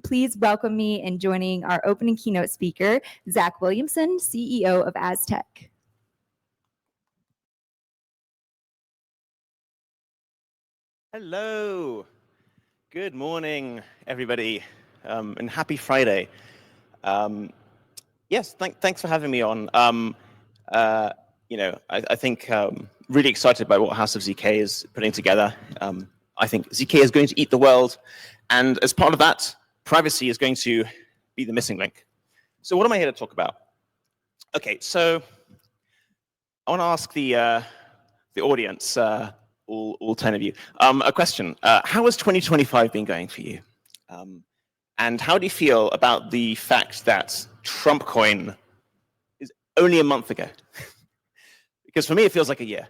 please welcome me in joining our opening keynote speaker, Zac Williamson, CEO of Aztec. Hello. Good morning, everybody, and happy Friday. Yes, thanks for having me on. I think really excited by what House of ZK is putting together. I think ZK is going to eat the world, and as part of that, privacy is going to be the missing link. So what am I here to talk about? Okay, so I want to ask the audience, all 10 of you, a question. How has 2025 been going for you? And how do you feel about the fact that Trump coin is only a month ago? Because for me, it feels like a year.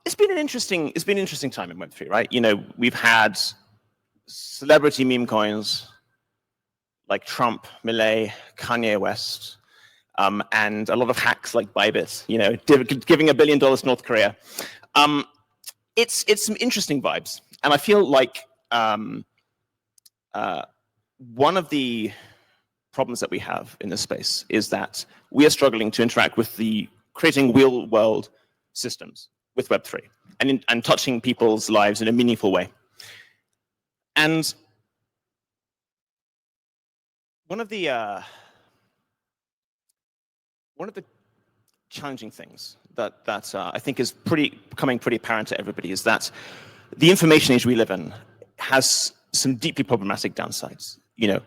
It's been an interesting time in Web3, right? You know, we've had celebrity meme coins like Trump, Milei, Kanye West, and a lot of hacks like Bybit, you know, giving $1 billion to North Korea. It's some interesting vibes, and I feel like one of the problems that we have in this space is that we are struggling to interact with creating real-world systems with Web3 and touching people's lives in a meaningful way. And one of the challenging things that I think is becoming pretty apparent to everybody is that the information age we live in has some deeply problematic downsides. You know,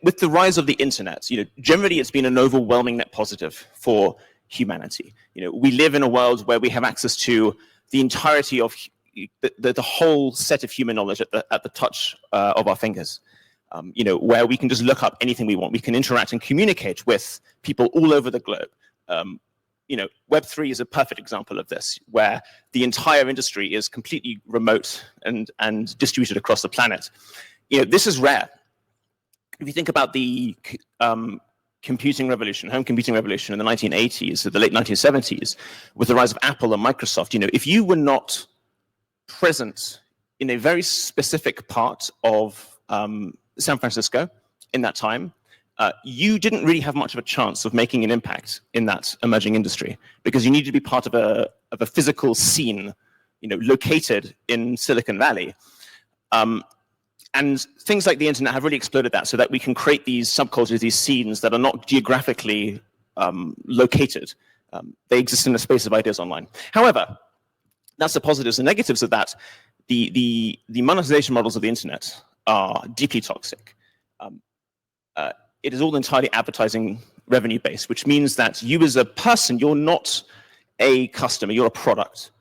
with the rise of the internet, you know, generally it's been an overwhelming net positive for humanity. You know, we live in a world where we have access to the entirety of the whole set of human knowledge at the touch of our fingers. You know, where we can just look up anything we want. We can interact and communicate with people all over the globe. You know, Web3 is a perfect example of this, where the entire industry is completely remote and distributed across the planet. You know, this is rare. If you think about the computing revolution, home computing revolution in the 1980s, or the late 1970s, with the rise of Apple and Microsoft, you know, if you were not present in a very specific part of San Francisco in that time, you didn't really have much of a chance of making an impact in that emerging industry, because you needed to be part of a physical scene, you know, located in Silicon Valley. And things like the internet have really exploded that, so that we can create these subcultures, these scenes that are not geographically located. They exist in the space of ideas online. However, that's the positives. The negatives of that, the monetization models of the internet are deeply toxic. It is all entirely advertising revenue based, which means that you as a person, you're not a customer, you're a product.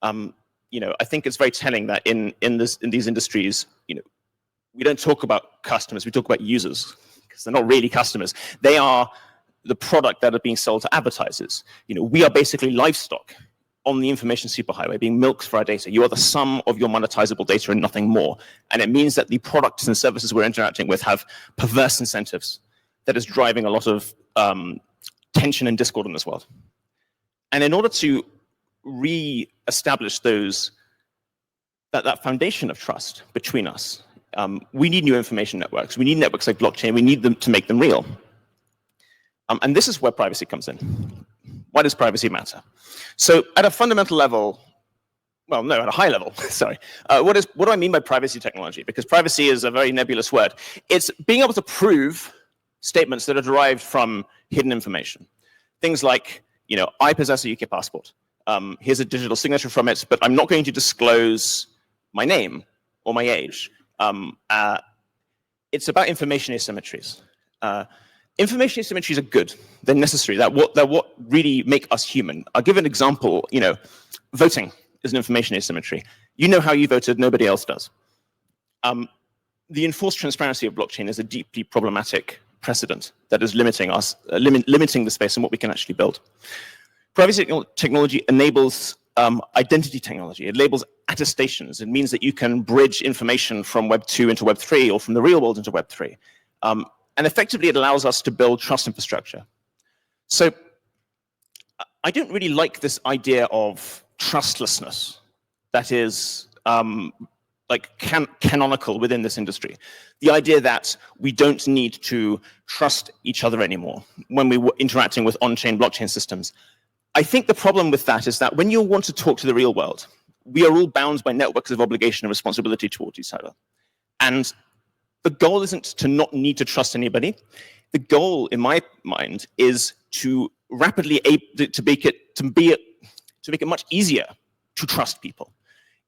You know, I think it's very telling that in these industries, you know, we don't talk about customers, we talk about users, because they're not really customers. They are the product that are being sold to advertisers. You know, we are basically livestock on the information superhighway, being milked for our data. You are the sum of your monetizable data and nothing more. And it means that the products and services we're interacting with have perverse incentives that is driving a lot of tension and discord in this world. And in order to re-establish that foundation of trust between us, we need new information networks. We need networks like blockchain. We need them to make them real. And this is where privacy comes in. Why does privacy matter? So at a fundamental level, well, no, at a high level, sorry. What do I mean by privacy technology? Because privacy is a very nebulous word. It's being able to prove statements that are derived from hidden information. Things like, you know, I possess a UK passport. Here's a digital signature from it, but I'm not going to disclose my name or my age. It's about information asymmetries. Information asymmetries are good. They're necessary. They're what really make us human. I'll give an example. You know, voting is an information asymmetry. You know how you voted, nobody else does. The enforced transparency of blockchain is a deeply problematic precedent that is limiting us, limiting the space and what we can actually build. Privacy technology enables identity technology. It enables attestations. It means that you can bridge information from Web 2 into Web 3 or from the real world into Web 3. And effectively, it allows us to build trust infrastructure. So I don't really like this idea of trustlessness that is canonical within this industry. The idea that we don't need to trust each other anymore when we were interacting with on-chain blockchain systems. I think the problem with that is that when you want to talk to the real world, we are all bound by networks of obligation and responsibility towards each other. And the goal isn't to not need to trust anybody. The goal, in my mind, is to rapidly make it much easier to trust people.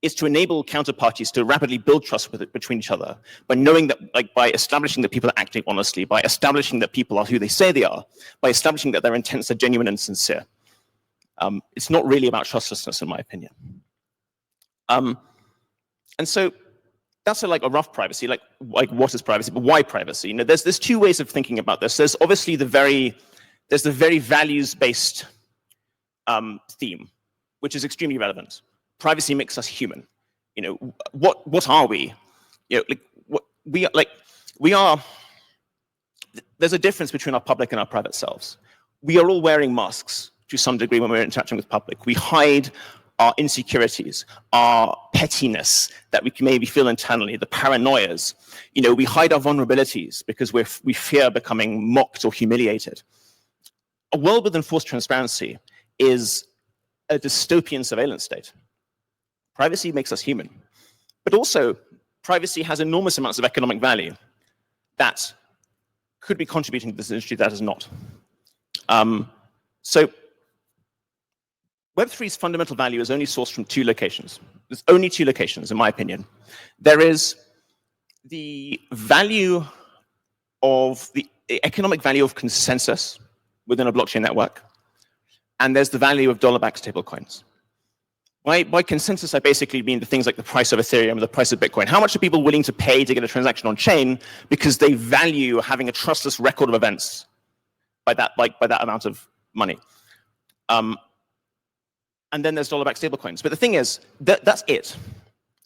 Is to enable counterparties to rapidly build trust between each other by knowing that, by establishing that people are acting honestly, by establishing that people are who they say they are, by establishing that their intents are genuine and sincere. It's not really about trustlessness, in my opinion. And so that's a rough privacy, like what is privacy, but why privacy? There's two ways of thinking about this. There's obviously the very values-based theme, which is extremely relevant. Privacy makes us human. What are we? We are. There's a difference between our public and our private selves. We are all wearing masks to some degree when we're interacting with public. We hide our insecurities, our pettiness that we can maybe feel internally, the paranoias. We hide our vulnerabilities because we fear becoming mocked or humiliated. A world with enforced transparency is a dystopian surveillance state. Privacy makes us human. But also, privacy has enormous amounts of economic value that could be contributing to this industry that is not. So Web3's fundamental value is only sourced from two locations. There's only two locations, in my opinion. There is the value of the economic value of consensus within a blockchain network, and there's the value of dollar-backed stablecoins. By consensus, I basically mean the things like the price of Ethereum or the price of Bitcoin. How much are people willing to pay to get a transaction on chain because they value having a trustless record of events by that amount of money? And then there's dollar-backed stablecoins. But the thing is, that's it.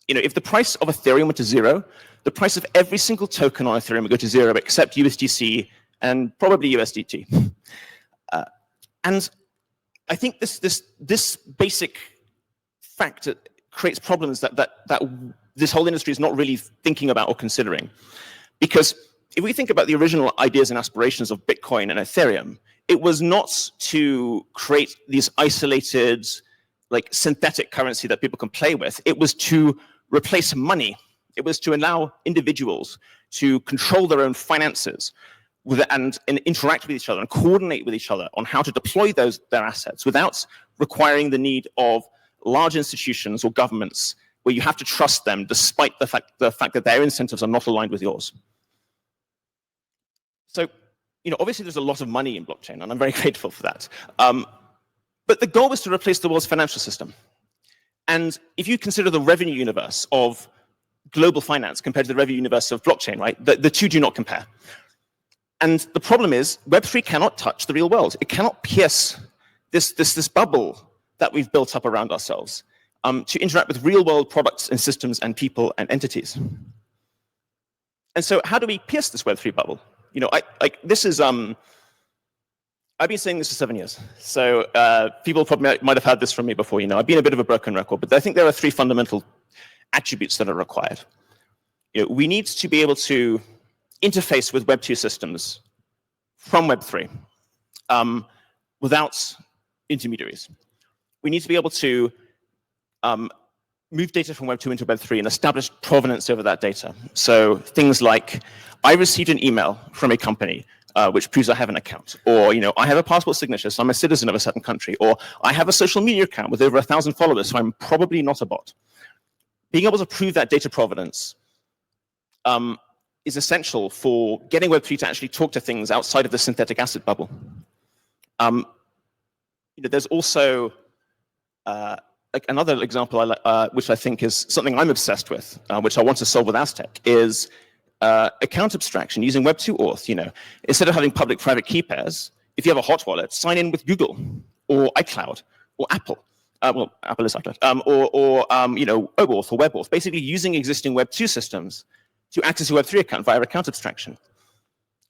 If the price of Ethereum went to zero, the price of every single token on Ethereum would go to zero except USDC and probably USDT. And I think this basic fact creates problems that this whole industry is not really thinking about or considering. Because if we think about the original ideas and aspirations of Bitcoin and Ethereum, it was not to create these isolated, synthetic currency that people can play with. It was to replace money. It was to allow individuals to control their own finances and interact with each other and coordinate with each other on how to deploy their assets without requiring the need of large institutions or governments where you have to trust them despite the fact that their incentives are not aligned with yours. So, obviously there's a lot of money in blockchain, and I'm very grateful for that. But the goal was to replace the world's financial system. And if you consider the revenue universe of global finance compared to the revenue universe of blockchain, right, the two do not compare. And the problem is Web3 cannot touch the real world. It cannot pierce this bubble that we've built up around ourselves to interact with real world products and systems and people and entities. And so how do we pierce this Web3 bubble? This is, I've been saying this for 7 years. So people probably might have heard this from me before. I've been a bit of a broken record, but I think there are three fundamental attributes that are required. We need to be able to interface with Web2 systems from Web3 without intermediaries. We need to be able to move data from Web2 into Web3 and establish provenance over that data. So things like, I received an email from a company which proves I have an account, or I have a passport signature, so I'm a citizen of a certain country, or I have a social media account with over 1,000 followers, so I'm probably not a bot. Being able to prove that data provenance is essential for getting Web3 to actually talk to things outside of the synthetic asset bubble. There's also another example which I think is something I'm obsessed with, which I want to solve with Aztec, is account abstraction using Web2 auth. Instead of having public-private key pairs, if you have a hot wallet, sign in with Google or iCloud or Apple. Well, Apple is iCloud. Or OAuth or WebAuth, basically using existing Web2 systems to access your Web3 account via account abstraction.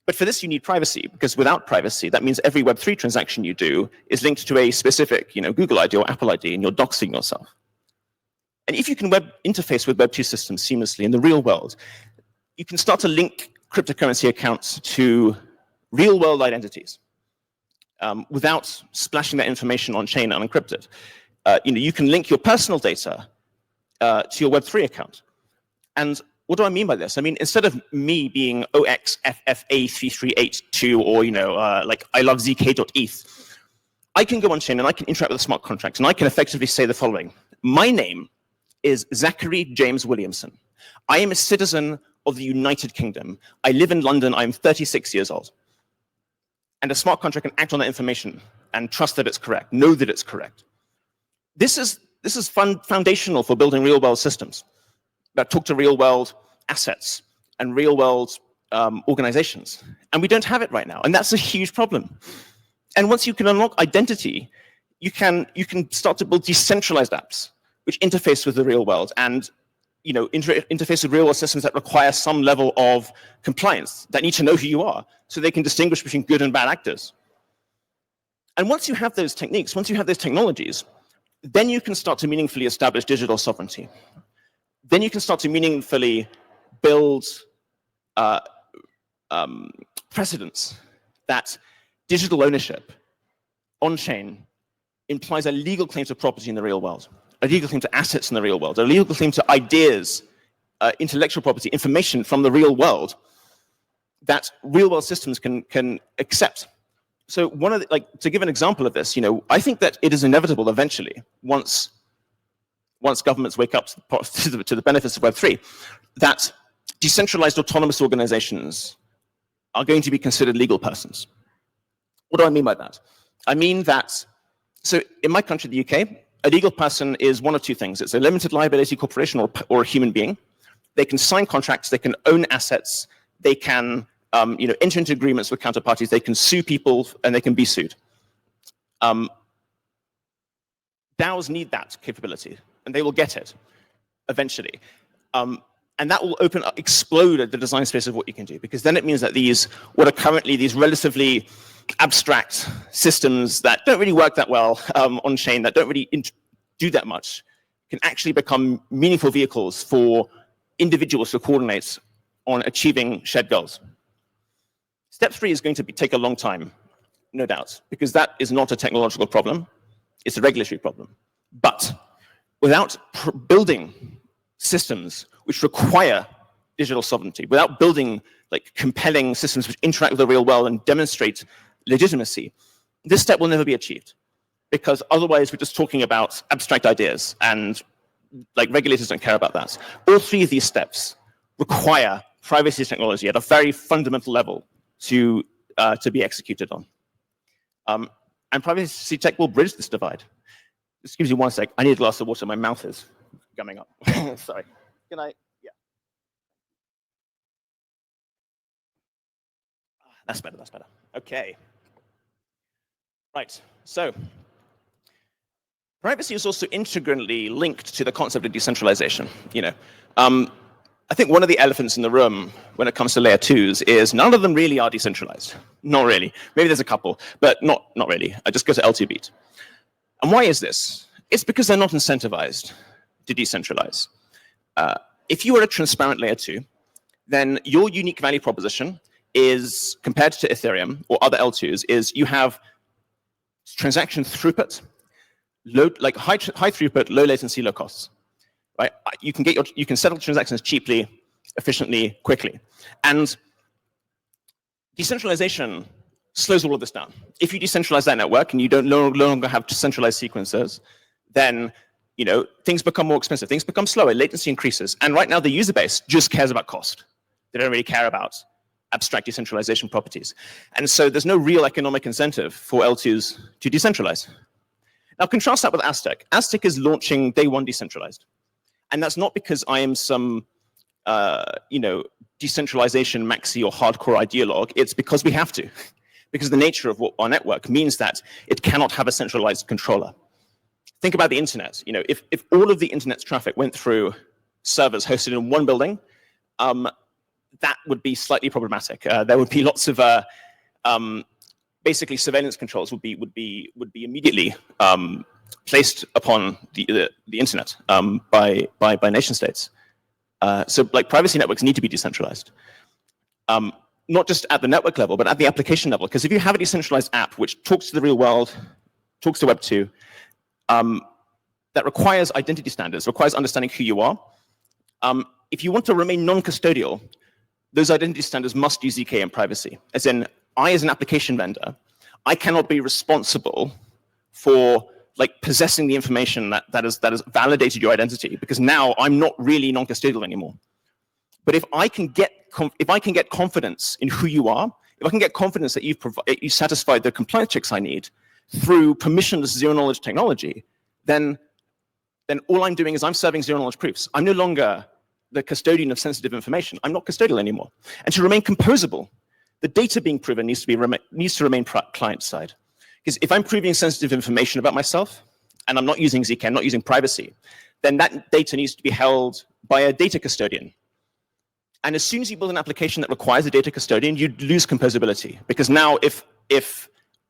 But for this, you need privacy, because without privacy, that means every Web3 transaction you do is linked to a specific Google ID or Apple ID, and you're doxing yourself. And if you can interface with Web 2 systems seamlessly in the real world, you can start to link cryptocurrency accounts to real-world identities without splashing that information on chain unencrypted. You can link your personal data to your Web3 account. And what do I mean by this? I mean, instead of me being OXFFA3382 or, like I love zk.eth, I can go on chain and I can interact with a smart contract and I can effectively say the following. My name is Zachary James Williamson. I am a citizen of the United Kingdom. I live in London. I'm 36 years old. And a smart contract can act on that information and trust that it's correct, know that it's correct. This is foundational for building real-world systems that talk to real-world assets and real-world organizations. And we don't have it right now. And that's a huge problem. And once you can unlock identity, you can start to build decentralized apps which interface with the real world and interface with real-world systems that require some level of compliance, that need to know who you are, so they can distinguish between good and bad actors. And once you have those techniques, once you have those technologies, then you can start to meaningfully establish digital sovereignty. Then you can start to meaningfully build precedents that digital ownership on-chain implies a legal claim to property in the real world, a legal claim to assets in the real world, a legal claim to ideas, intellectual property, information from the real world that real-world systems can accept. So to give an example of this, I think that it is inevitable eventually, once governments wake up to the benefits of Web3, that decentralized autonomous organizations are going to be considered legal persons. What do I mean by that? I mean that, so in my country, the UK, a legal person is one of two things. It's a limited liability corporation or a human being. They can sign contracts, they can own assets, they can enter into agreements with counterparties, they can sue people, and they can be sued. DAOs need that capability, and they will get it eventually. And that will explode at the design space of what you can do, because then it means that what are currently these relatively abstract systems that don't really work that well on chain, that don't really do that much, can actually become meaningful vehicles for individuals to coordinate on achieving shared goals. Step 3 is going to take a long time, no doubt, because that is not a technological problem, it's a regulatory problem. But without building systems which require digital sovereignty, without building compelling systems which interact with the real world and demonstrate legitimacy, this step will never be achieved, because otherwise we're just talking about abstract ideas, and regulators don't care about that. All 3 of these steps require privacy technology at a very fundamental level to be executed on. And privacy tech will bridge this divide. Just gives you one sec. I need a glass of water. My mouth is gumming up. Sorry. Can I? Yeah. That's better. That's better. Okay. Right. So privacy is also integrally linked to the concept of decentralization. I think one of the elephants in the room when it comes to layer 2s is none of them really are decentralized. Not really. Maybe there's a couple, but not really. I just go to L2 beat. And why is this? It's because they're not incentivized to decentralize. If you are a transparent layer 2, then your unique value proposition is, compared to Ethereum or other L2s, is you have transaction throughput, high throughput, low latency, low costs. Right? You can settle transactions cheaply, efficiently, quickly. And decentralization slows all of this down. If you decentralize that network and you no longer have centralized sequences, then things become more expensive, things become slower, latency increases. And right now the user base just cares about cost. They don't really care about abstract decentralization properties. And so there's no real economic incentive for L2s to decentralize. Now contrast that with Aztec. Aztec is launching day 1 decentralized. And that's not because I am some, decentralization maxi or hardcore ideologue. It's because we have to. Because the nature of what our network means that it cannot have a centralized controller. Think about the internet. If all of the internet's traffic went through servers hosted in one building, that would be slightly problematic. There would be lots of basically surveillance controls would be immediately placed upon the internet by nation states. So like privacy networks need to be decentralized. Not just at the network level, but at the application level. Because if you have a decentralized app which talks to the real world, talks to Web 2, that requires identity standards, requires understanding who you are. If you want to remain non-custodial, those identity standards must use ZK and privacy. As in, I as an application vendor, I cannot be responsible for like possessing the information that has validated your identity, because now I'm not really non-custodial anymore. But if I can get confidence in who you are, if I can get confidence that you've satisfied the compliance checks I need through permissionless zero-knowledge technology, then all I'm doing is I'm serving zero-knowledge proofs. I'm no longer the custodian of sensitive information. I'm not custodial anymore. And to remain composable, the data being proven needs to remain client-side. Because if I'm proving sensitive information about myself, and I'm not using ZK, I'm not using privacy, then that data needs to be held by a data custodian. And as soon as you build an application that requires a data custodian, you lose composability. Because now if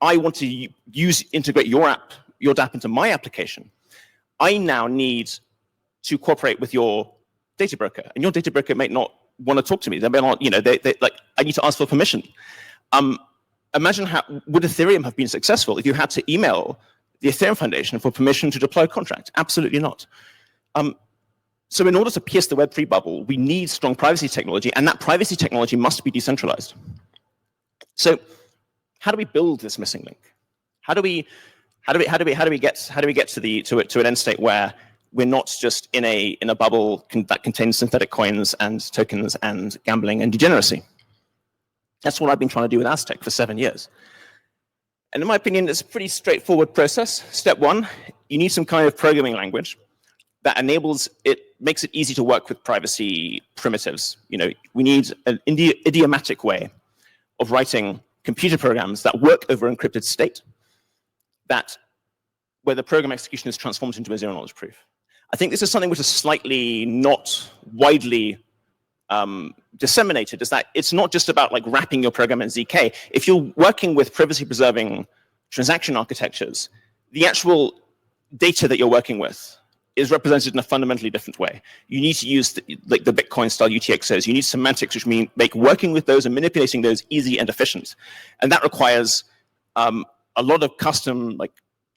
I want to integrate your app into my application, I now need to cooperate with your data broker. And your data broker may not want to talk to me. They may not, I need to ask for permission. Imagine how would Ethereum have been successful if you had to email the Ethereum Foundation for permission to deploy a contract? Absolutely not. So in order to pierce the Web3 bubble, we need strong privacy technology, and that privacy technology must be decentralized. So how do we build this missing link? How do we get to an end state where we're not just in a bubble that contains synthetic coins and tokens and gambling and degeneracy? That's what I've been trying to do with Aztec for 7 years. And in my opinion, it's a pretty straightforward process. Step one, you need some kind of programming language that makes it easy to work with privacy primitives. We need an idiomatic way of writing computer programs that work over encrypted state, where the program execution is transformed into a zero-knowledge proof. I think this is something which is slightly not widely disseminated, is that it's not just about like wrapping your program in ZK. If you're working with privacy-preserving transaction architectures, the actual data that you're working with is represented in a fundamentally different way. You need to use the Bitcoin-style UTXOs. You need semantics, which make working with those and manipulating those easy and efficient. And that requires a lot of custom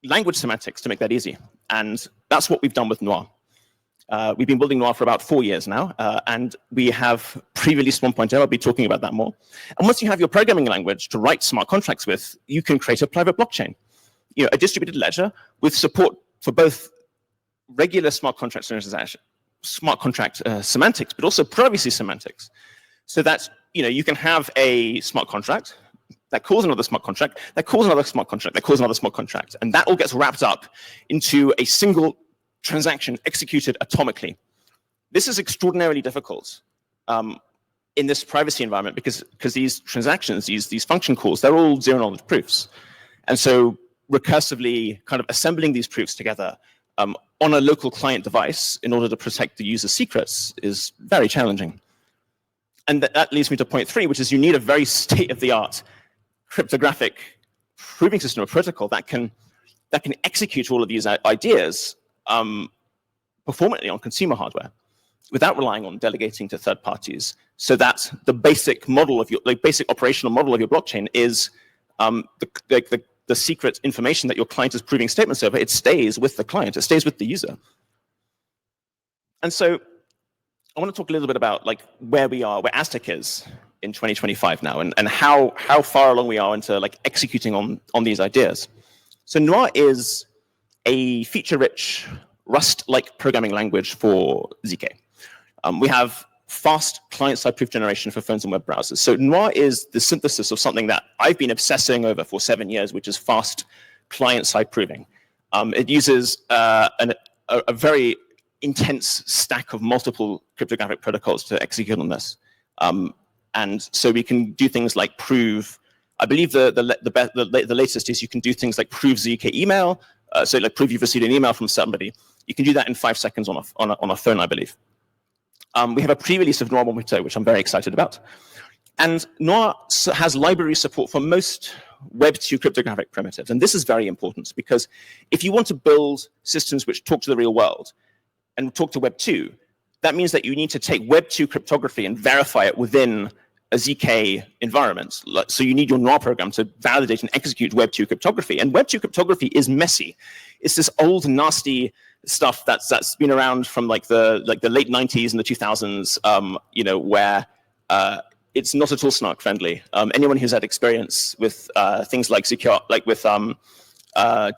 language semantics to make that easy. And that's what we've done with Noir. We've been building Noir for about 4 years now, and we have pre-released 1.0. I'll be talking about that more. And once you have your programming language to write smart contracts with, you can create a private blockchain, a distributed ledger with support for both regular smart contract semantics, but also privacy semantics, so that you can have a smart contract that calls another smart contract, that calls another smart contract, that calls another smart contract, and that all gets wrapped up into a single transaction executed atomically. This is extraordinarily difficult in this privacy environment because these transactions, these function calls, they're all zero-knowledge proofs. And so recursively kind of assembling these proofs together on a local client device in order to protect the user's secrets is very challenging. And that leads me to point 3, which is you need a very state-of-the-art cryptographic proving system or protocol that can execute all of these ideas performantly on consumer hardware without relying on delegating to third parties, so that the basic model of basic operational model of your blockchain is the secret information that your client is proving statements over. It stays with the client. It stays with the user. And so I want to talk a little bit about where Aztec is in 2025 now, and how far along we are into executing on these ideas. So Noir is a feature-rich Rust-like programming language for ZK. We have fast client-side proof generation for phones and web browsers. So Noir is the synthesis of something that I've been obsessing over for 7 years, which is fast client-side proving. It uses a very intense stack of multiple cryptographic protocols to execute on this. And so we can do things like prove, I believe the latest is you can do things like prove ZK email, so prove you've received an email from somebody. You can do that in 5 seconds on a phone, I believe. We have a pre-release of Noir 1.0, which I'm very excited about. And Noir has library support for most Web 2 cryptographic primitives. And this is very important because if you want to build systems which talk to the real world and talk to Web 2, that means that you need to take Web 2 cryptography and verify it within a ZK environment. So you need your Noir program to validate and execute Web 2 cryptography. And Web 2 cryptography is messy. It's this old, nasty stuff that's been around from like the late 90s and the 2000s, where it's not at all snark friendly. Anyone who's had experience with things like secure, like with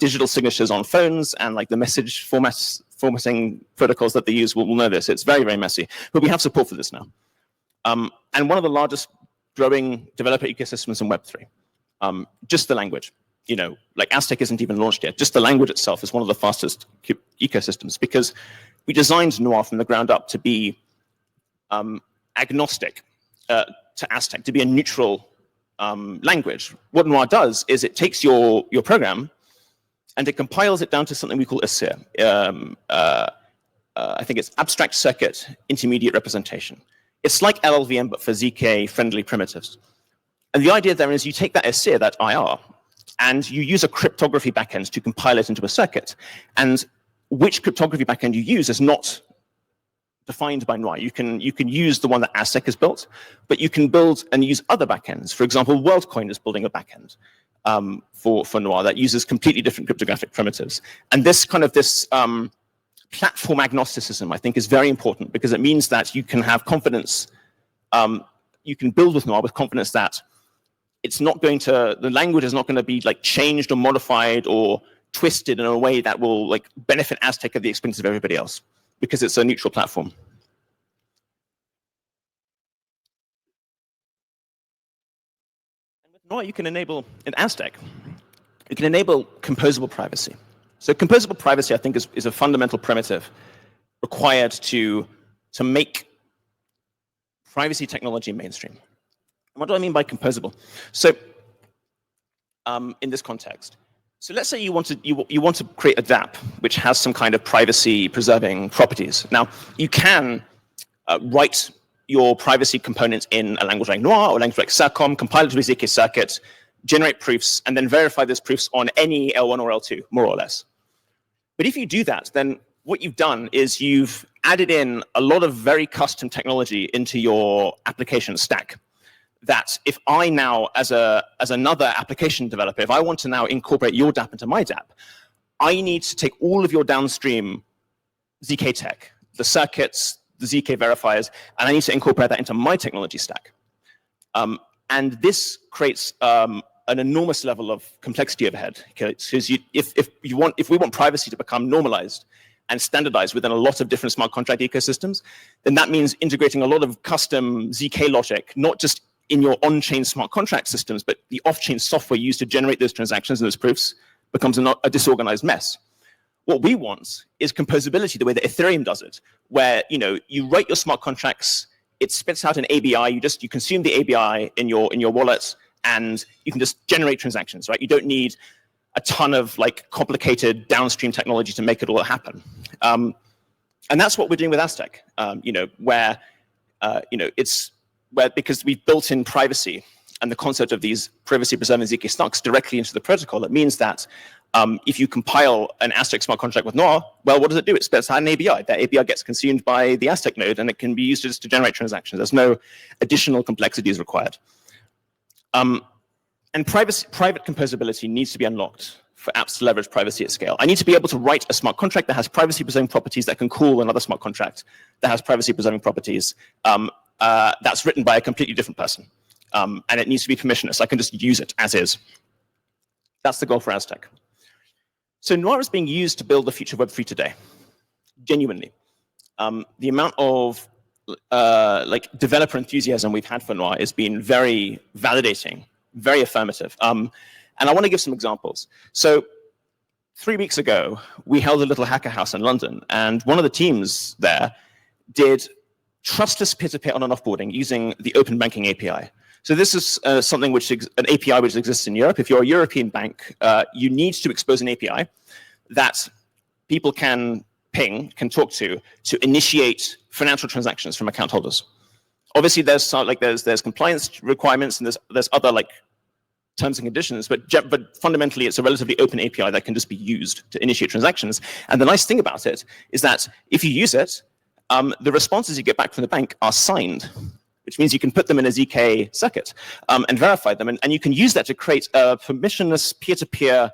digital signatures on phones and like the message formatting protocols that they use will know this. It's very, very messy, but we have support for this now. And one of the largest growing developer ecosystems in Web3. Just the language, like Aztec isn't even launched yet. Just the language itself is one of the fastest ecosystems because we designed Noir from the ground up to be agnostic to Aztec, to be a neutral language. What Noir does is it takes your program and it compiles it down to something we call ASIR. I think it's abstract circuit intermediate representation. It's like LLVM, but for ZK-friendly primitives. And the idea there is you take that ASIR, that IR, and you use a cryptography backend to compile it into a circuit. And which cryptography backend you use is not defined by Noir. You can use the one that Aztec has built, but you can build and use other backends. For example, WorldCoin is building a backend for Noir that uses completely different cryptographic primitives. And this platform agnosticism, I think, is very important because it means that you can have confidence. You can build with Noir with confidence that the language is not going to be like changed or modified or twisted in a way that will like benefit Aztec at the expense of everybody else, because it's a neutral platform. And with Noir, you can enable, in Aztec, you can enable composable privacy. So composable privacy, I think, is a fundamental primitive required to make privacy technology mainstream. And what do I mean by composable? So in this context, so let's say you want to create a dApp which has some kind of privacy preserving properties. Now, you can write your privacy components in a language like Noir or a language like Circom, compile it to a ZK circuit, generate proofs, and then verify those proofs on any L1 or L2, more or less. But if you do that, then what you've done is you've added in a lot of very custom technology into your application stack. That if I now, as another application developer, if I want to now incorporate your dApp into my dApp, I need to take all of your downstream ZK tech, the circuits, the ZK verifiers, and I need to incorporate that into my technology stack. And this creates an enormous level of complexity overhead. Because if we want privacy to become normalized and standardized within a lot of different smart contract ecosystems, then that means integrating a lot of custom ZK logic, not just in your on-chain smart contract systems, but the off-chain software used to generate those transactions and those proofs becomes a disorganized mess. What we want is composability the way that Ethereum does it, where you write your smart contracts, it spits out an ABI, you consume the ABI in your wallet, and you can just generate transactions, right? You don't need a ton of like complicated downstream technology to make it all happen. And that's what we're doing with Aztec, because we've built in privacy and the concept of these privacy preserving ZK stocks directly into the protocol. It means that if you compile an Aztec smart contract with Noir, well, what does it do? It spits out an ABI. That ABI gets consumed by the Aztec node, and it can be used just to generate transactions. There's no additional complexities required. And private composability needs to be unlocked for apps to leverage privacy at scale. I need to be able to write a smart contract that has privacy-preserving properties that can call another smart contract that has privacy-preserving properties that's written by a completely different person. And it needs to be permissionless. I can just use it as is. That's the goal for Aztec. So Noir is being used to build the future of Web3 today, genuinely. The amount of developer enthusiasm we've had for Noir has been very validating, very affirmative. And I want to give some examples. So 3 weeks ago, we held a little hacker house in London, and one of the teams there did trustless peer-to-peer on and offboarding using the open banking API. So this is something an API which exists in Europe. If you're a European bank, you need to expose an API that people can talk to initiate financial transactions from account holders. Obviously, there's compliance requirements, and there's other terms and conditions, but fundamentally it's a relatively open API that can just be used to initiate transactions. And the nice thing about it is that if you use it, the responses you get back from the bank are signed, which means you can put them in a ZK circuit and verify them. And you can use that to create a permissionless peer-to-peer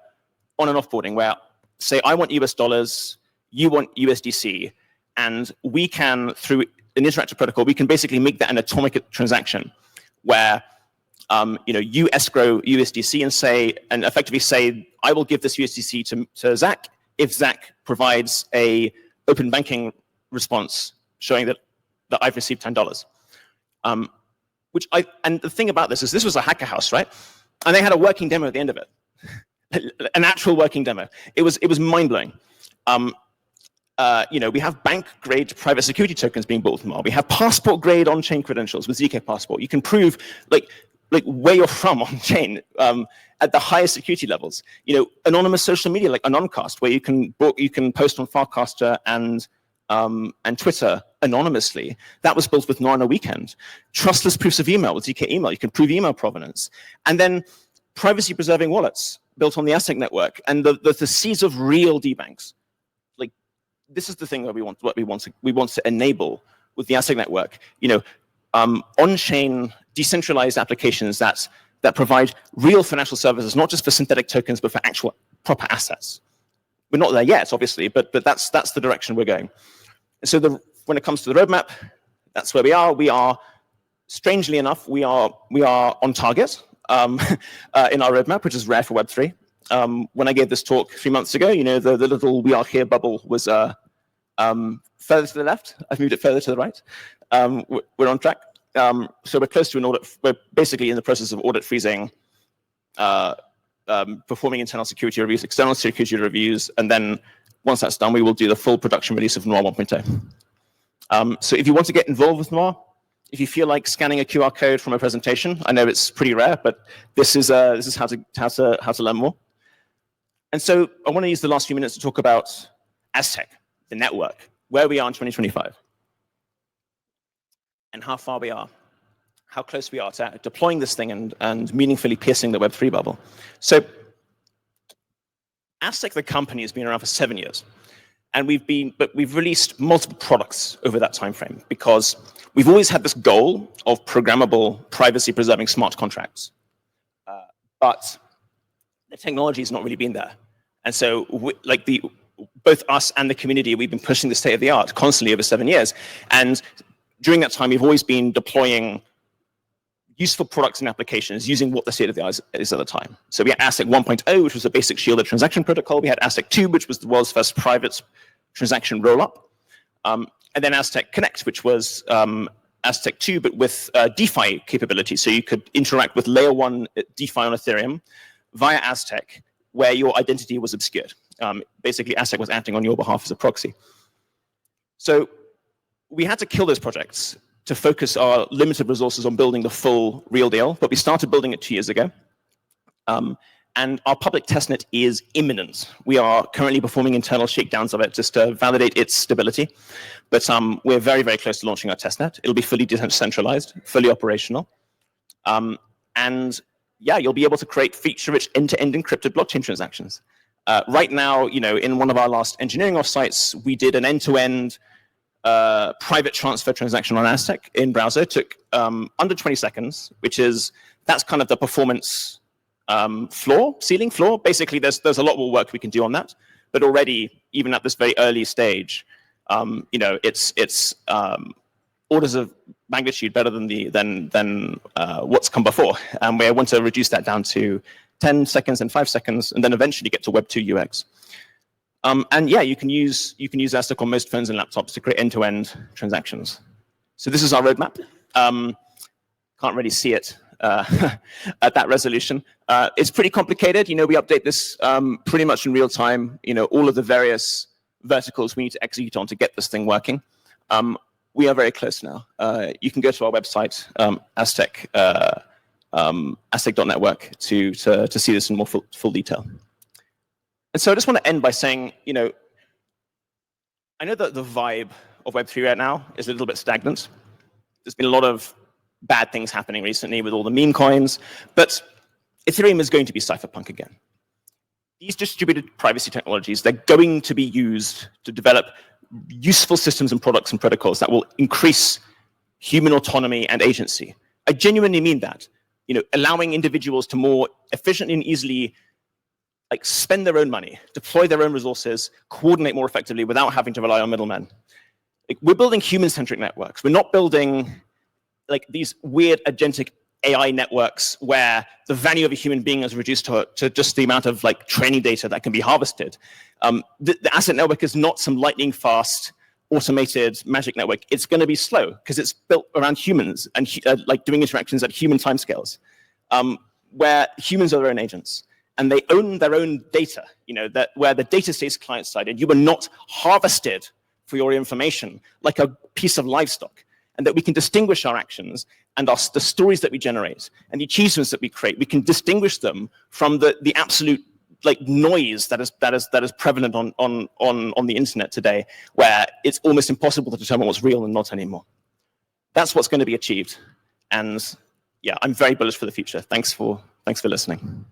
on and offboarding where, say, I want US dollars, you want USDC, and we can, through an interactive protocol, we can basically make that an atomic transaction where you escrow USDC and effectively say, I will give this USDC to Zac if Zac provides a open banking response showing that I've received $10. And the thing about this is this was a hacker house, right? And they had a working demo at the end of it, an actual working demo. It was mind-blowing. We have bank-grade private security tokens being built tomorrow. We have passport-grade on-chain credentials with ZK Passport. You can prove like where you're from on-chain at the highest security levels. Anonymous social media like Anoncast, where you can post on Farcaster and Twitter anonymously. That was built with Noir on a weekend. Trustless proofs of email with ZK Email. You can prove email provenance. And then privacy-preserving wallets built on the Aztec network and the seeds of real debanks. Like, this is the thing that we want to enable with the Aztec network. On-chain decentralized applications that provide real financial services, not just for synthetic tokens, but for actual proper assets. We're not there yet, obviously, but that's the direction we're going. So when it comes to the roadmap, that's where we are. We are, strangely enough, we are on target in our roadmap, which is rare for Web3. When I gave this talk 3 months ago, the little "we are here" bubble was further to the left. I've moved it further to the right. We're on track. So we're close to an audit. We're basically in the process of audit freezing, performing internal security reviews, external security reviews, and then once that's done, we will do the full production release of Noir 1.0. So if you want to get involved with Noir, if you feel like scanning a QR code from a presentation, I know it's pretty rare, but this is how to learn more. And so I want to use the last few minutes to talk about Aztec, the network, where we are in 2025, and how far we are, how close we are to deploying this thing and meaningfully piercing the Web3 bubble. So Aztec, the company, has been around for 7 years. And we've released multiple products over that time frame because we've always had this goal of programmable, privacy-preserving smart contracts. But the technology has not really been there. And so both us and the community, we've been pushing the state of the art constantly over 7 years. And during that time, we've always been deploying useful products and applications using what the state of the art is at the time. So we had Aztec 1.0, which was a basic shielded transaction protocol. We had Aztec 2, which was the world's first private transaction rollup. And then Aztec Connect, which was Aztec 2, but with DeFi capability. So you could interact with layer 1 DeFi on Ethereum via Aztec, where your identity was obscured. Basically, Aztec was acting on your behalf as a proxy. So we had to kill those projects to focus our limited resources on building the full real deal, but we started building it 2 years ago. And our public testnet is imminent. We are currently performing internal shakedowns of it just to validate its stability. But we're very, very close to launching our testnet. It'll be fully decentralized, fully operational. And yeah, you'll be able to create feature-rich end-to-end encrypted blockchain transactions. Right now, in one of our last engineering offsites, we did an end-to-end private transfer transaction on Aztec in browser. It took under 20 seconds, that's kind of the performance ceiling floor. Basically, there's a lot more work we can do on that. But already, even at this very early stage, it's orders of magnitude better than what's come before. And we want to reduce that down to 10 seconds and 5 seconds, and then eventually get to Web 2 UX. And yeah, you can use Aztec on most phones and laptops to create end-to-end transactions. So this is our roadmap. Can't really see it at that resolution. It's pretty complicated. We update this pretty much in real time. All of the various verticals we need to execute on to get this thing working. We are very close now. You can go to our website, Aztec, Aztec.network to see this in more full detail. And so I just want to end by saying, I know that the vibe of Web3 right now is a little bit stagnant. There's been a lot of bad things happening recently with all the meme coins, but Ethereum is going to be cypherpunk again. These distributed privacy technologies, they're going to be used to develop useful systems and products and protocols that will increase human autonomy and agency. I genuinely mean that. Allowing individuals to more efficiently and easily spend their own money, deploy their own resources, coordinate more effectively without having to rely on middlemen. We're building human-centric networks. We're not building these weird agentic AI networks where the value of a human being is reduced to just the amount of training data that can be harvested. The asset network is not some lightning fast automated magic network. It's going to be slow because it's built around humans and doing interactions at human timescales, where humans are their own agents and they own their own data. Where the data stays client side and you are not harvested for your information like a piece of livestock, and that we can distinguish our actions and the stories that we generate and the achievements that we create. We can distinguish them from the absolute noise that is prevalent on the internet today, where it's almost impossible to determine what's real and not anymore. That's what's going to be achieved, and yeah, I'm very bullish for the future. Thanks for listening.